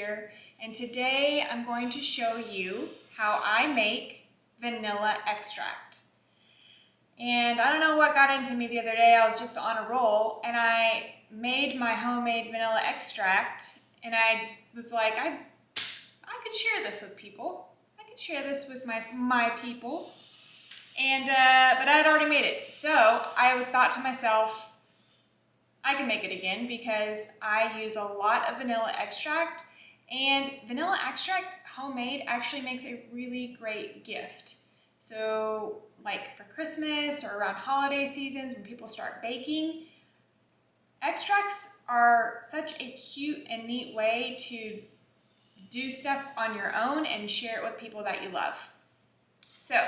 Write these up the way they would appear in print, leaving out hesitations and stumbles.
here, and today I'm going to show you how I make vanilla extract. And I don't know what got into me the other day. I was just on a roll and I made my homemade vanilla extract, and I was like, I could share this with people. I could share this with my people. And but I had already made it. So I thought to myself, I can make it again because I use a lot of vanilla extract, and vanilla extract homemade actually makes a really great gift. So like for Christmas or around holiday seasons when people start baking, extracts are such a cute and neat way to do stuff on your own and share it with people that you love. So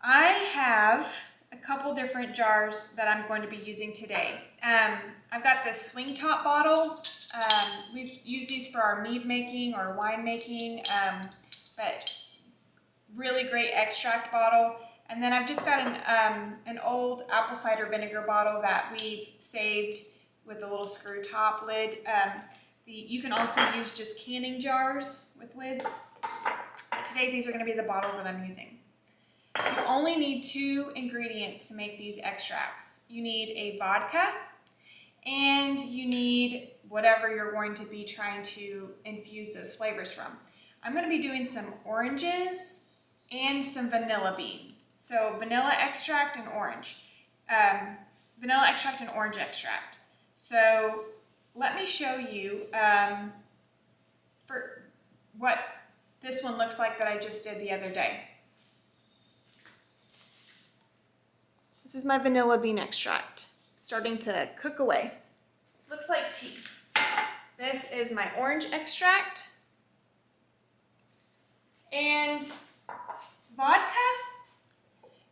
I have a couple different jars that I'm going to be using today. I've got this swing top bottle. We've used these for our mead making or wine making, but really great extract bottle. And then I've just got an old apple cider vinegar bottle that we've saved with a little screw top lid. You can also use just canning jars with lids. Today these are going to be the bottles that I'm using. You only need 2 ingredients to make these extracts. You need a vodka and you need whatever you're going to be trying to infuse those flavors from. I'm going to be doing some oranges and some vanilla bean. So vanilla extract and orange. Vanilla extract and orange extract. So let me show you for what this one looks like that I just did the other day. This is my vanilla bean extract, starting to cook away. Looks like tea. This is my orange extract. And vodka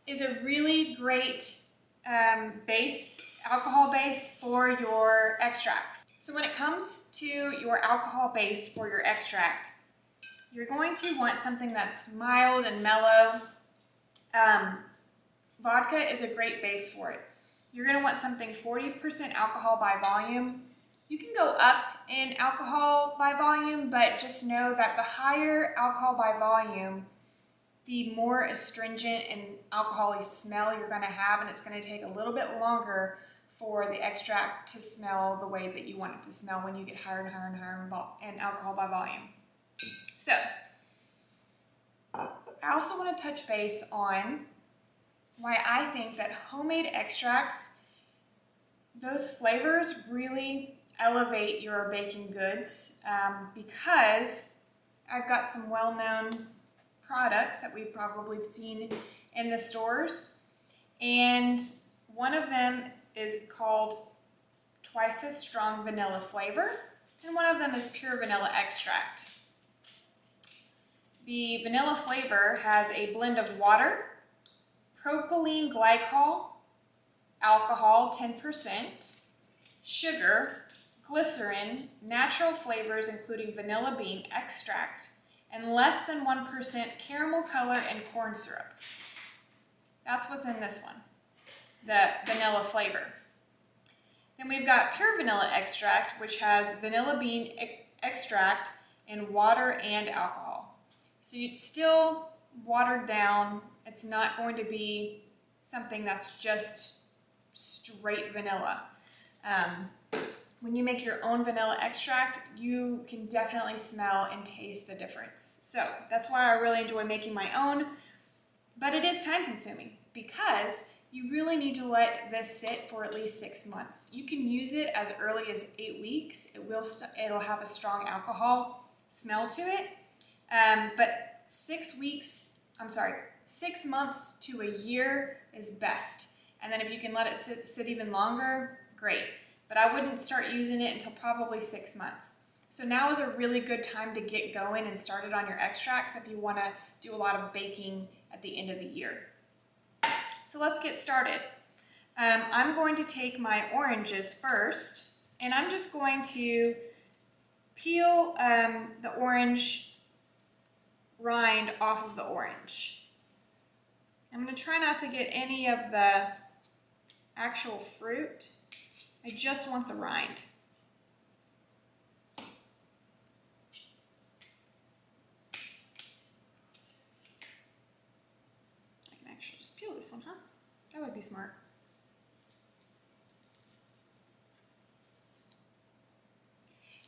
is a really great alcohol base for your extracts. So when it comes to your alcohol base for your extract, you're going to want something that's mild and mellow. Vodka is a great base for it. You're going to want something 40% alcohol by volume. You can go up in alcohol by volume, but just know that the higher alcohol by volume, the more astringent and alcohol-y smell you're going to have, and it's going to take a little bit longer for the extract to smell the way that you want it to smell when you get higher and higher and higher in alcohol by volume. So, I also want to touch base on why I think that homemade extracts, those flavors really elevate your baking goods because I've got some well-known products that we've probably seen in the stores, and one of them is called Twice as Strong Vanilla Flavor, and one of them is Pure Vanilla Extract. The vanilla flavor has a blend of water, propylene glycol, alcohol 10%, sugar, glycerin, natural flavors including vanilla bean extract, and less than 1% caramel color and corn syrup. That's what's in this one, the vanilla flavor. Then we've got pure vanilla extract, which has vanilla bean extract in water and alcohol. So it's still watered down. It's not going to be something that's just straight vanilla. When you make your own vanilla extract, you can definitely smell and taste the difference. So that's why I really enjoy making my own, but it is time consuming because you really need to let this sit for at least 6 months. You can use it as early as 8 weeks. It'll have a strong alcohol smell to it, but 6 months to a year is best. And then if you can let it sit even longer, great. But I wouldn't start using it until probably 6 months. So now is a really good time to get going and started on your extracts if you want to do a lot of baking at the end of the year. So let's get started. I'm going to take my oranges first, and I'm just going to peel the orange rind off of the orange. I'm going to try not to get any of the actual fruit. I just want the rind. should just peel this one, huh? That would be smart.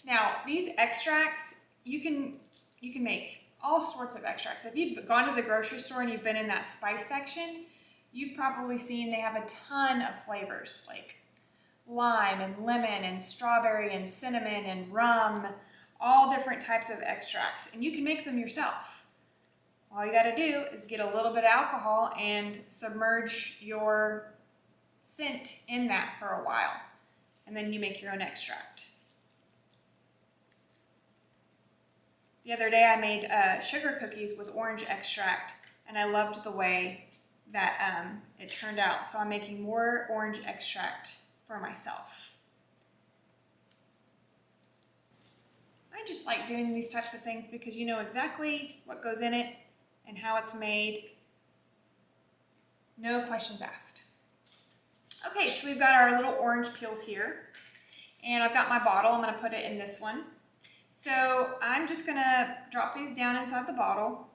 Now, these extracts, you can make all sorts of extracts. If you've gone to the grocery store and you've been in that spice section, you've probably seen they have a ton of flavors like lime and lemon and strawberry and cinnamon and rum, all different types of extracts, and you can make them yourself. All you gotta do is get a little bit of alcohol and submerge your scent in that for a while, and then you make your own extract. The other day I made sugar cookies with orange extract, and I loved the way that it turned out, so I'm making more orange extract for myself. I just like doing these types of things because you know exactly what goes in it and how it's made. No questions asked. Okay, so we've got our little orange peels here, and I've got my bottle. I'm going to put it in this one. So I'm just going to drop these down inside the bottle.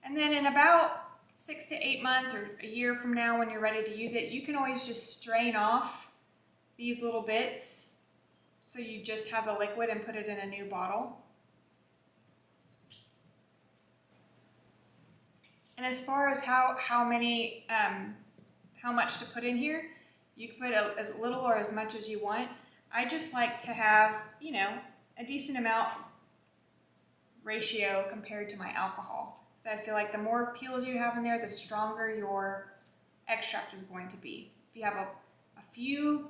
And then in about 6 to 8 months or a year from now when you're ready to use it, you can always just strain off these little bits so you just have the liquid and put it in a new bottle. And as far as how much to put in here, you can put as little or as much as you want. I just like to have, you know, a decent amount ratio compared to my alcohol. So I feel like the more peels you have in there, the stronger your extract is going to be. If you have a few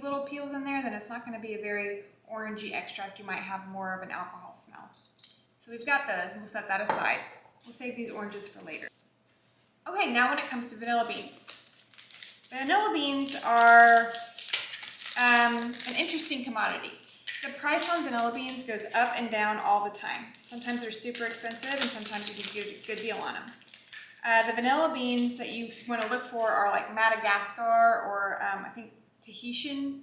little peels in there, then it's not going to be a very orangey extract. You might have more of an alcohol smell. So we've got those. We'll set that aside. We'll save these oranges for later. Okay, now when it comes to vanilla beans. Vanilla beans are an interesting commodity. The price on vanilla beans goes up and down all the time. Sometimes they're super expensive and sometimes you can get a good deal on them. The vanilla beans that you want to look for are like Madagascar or I think Tahitian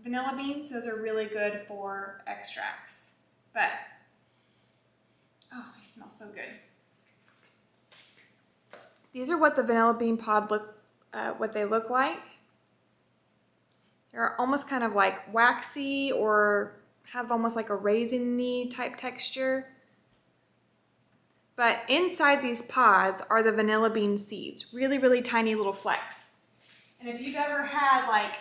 vanilla beans. Those are really good for extracts. But, oh, they smell so good. These are what the vanilla bean pod what they look like. They're almost kind of like waxy or have almost like a raisin-y type texture. But inside these pods are the vanilla bean seeds, really, really tiny little flecks. And if you've ever had like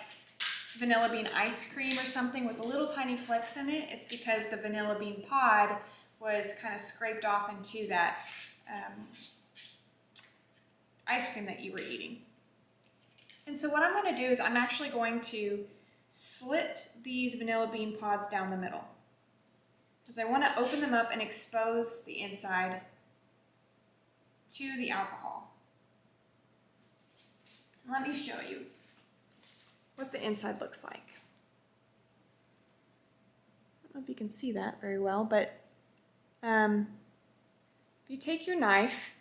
vanilla bean ice cream or something with the little tiny flecks in it, it's because the vanilla bean pod was kind of scraped off into that ice cream that you were eating. And so what I'm going to do is I'm actually going to slit these vanilla bean pods down the middle, because I want to open them up and expose the inside to the alcohol. Let me show you what the inside looks like. I don't know if you can see that very well, but if you take your knife,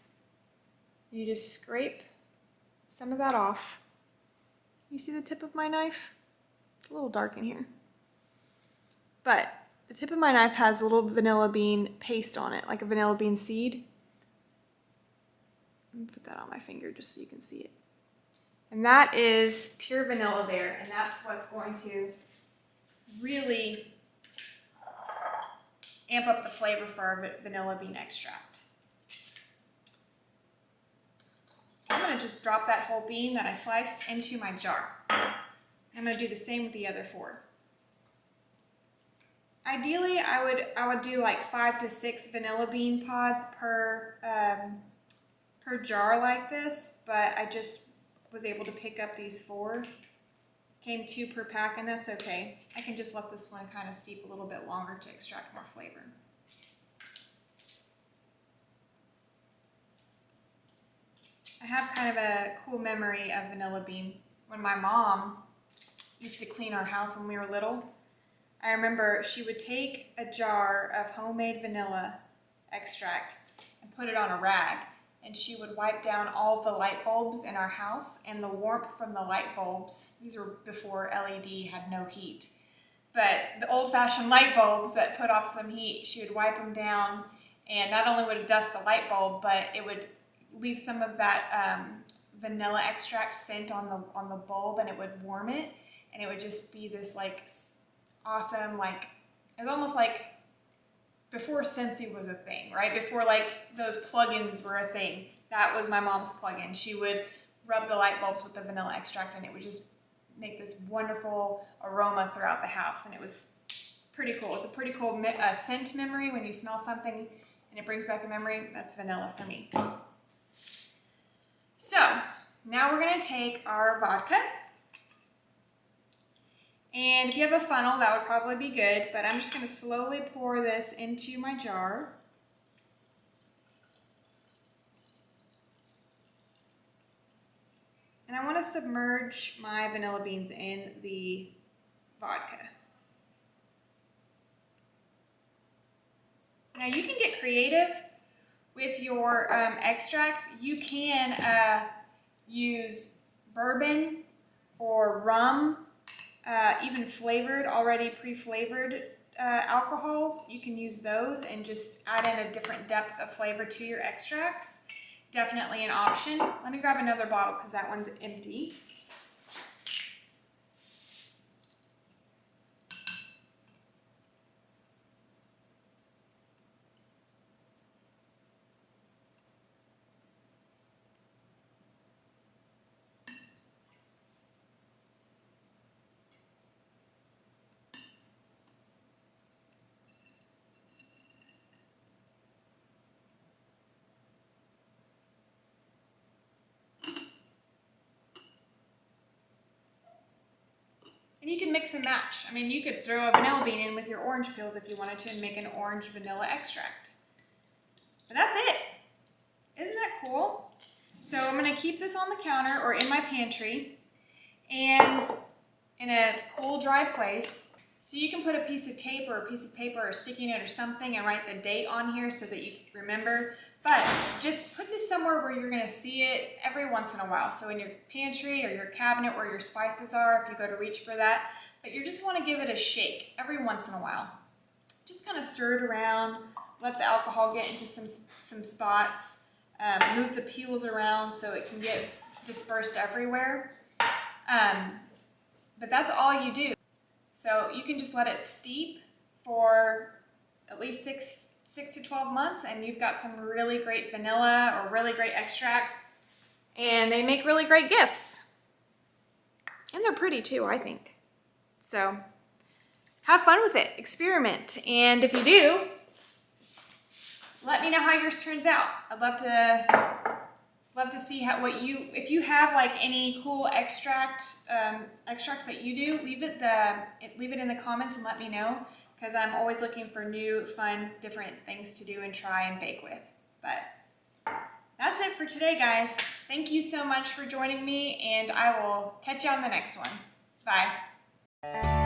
you just scrape some of that off. You see the tip of my knife? It's a little dark in here. But the tip of my knife has a little vanilla bean paste on it, like a vanilla bean seed. Let me put that on my finger just so you can see it. And that is pure vanilla there, and that's what's going to really amp up the flavor for our vanilla bean extract. So I'm going to just drop that whole bean that I sliced into my jar. I'm going to do the same with the other 4. Ideally, I would do like 5 to 6 vanilla bean pods per jar like this, but I just was able to pick up these 4. Came 2 per pack, and that's okay. I can just let this one kind of steep a little bit longer to extract more flavor. I have kind of a cool memory of vanilla bean. When my mom used to clean our house when we were little, I remember she would take a jar of homemade vanilla extract and put it on a rag, and she would wipe down all the light bulbs in our house, and the warmth from the light bulbs, these were before LED had no heat, but the old-fashioned light bulbs that put off some heat, she would wipe them down, and not only would it dust the light bulb, but it would leave some of that vanilla extract scent on the bulb, and it would warm it, and it would just be this like awesome, like, it was almost like before Scentsy was a thing, right? Before like those plugins were a thing. That was my mom's plug-in. She would rub the light bulbs with the vanilla extract, and it would just make this wonderful aroma throughout the house, and it was pretty cool. It's a pretty cool scent memory. When you smell something and it brings back a memory, that's vanilla for me. So now we're gonna take our vodka, and if you have a funnel, that would probably be good, but I'm just gonna slowly pour this into my jar. And I wanna submerge my vanilla beans in the vodka. Now you can get creative with your extracts. You can use bourbon or rum, even flavored, already pre-flavored alcohols. You can use those and just add in a different depth of flavor to your extracts. Definitely an option. Let me grab another bottle because that one's empty. And you can mix and match. I mean, you could throw a vanilla bean in with your orange peels if you wanted to and make an orange vanilla extract. But that's it. Isn't that cool? So I'm gonna keep this on the counter or in my pantry and in a cool, dry place. So you can put a piece of tape or a piece of paper or a sticky note or something and write the date on here so that you can remember. But just put this somewhere where you're gonna see it every once in a while. So in your pantry or your cabinet where your spices are, if you go to reach for that. But you just wanna give it a shake every once in a while. Just kind of stir it around, let the alcohol get into some spots, move the peels around so it can get dispersed everywhere. But that's all you do. So you can just let it steep for at least 6 to 12 months, and you've got some really great vanilla or really great extract, and they make really great gifts. And they're pretty too, I think. So have fun with it, experiment, and if you do, let me know how yours turns out. I'd love to see if you have like any cool extracts that you do, leave it in the comments and let me know, because I'm always looking for new, fun, different things to do and try and bake with. But that's it for today, guys. Thank you so much for joining me, and I will catch you on the next one. Bye.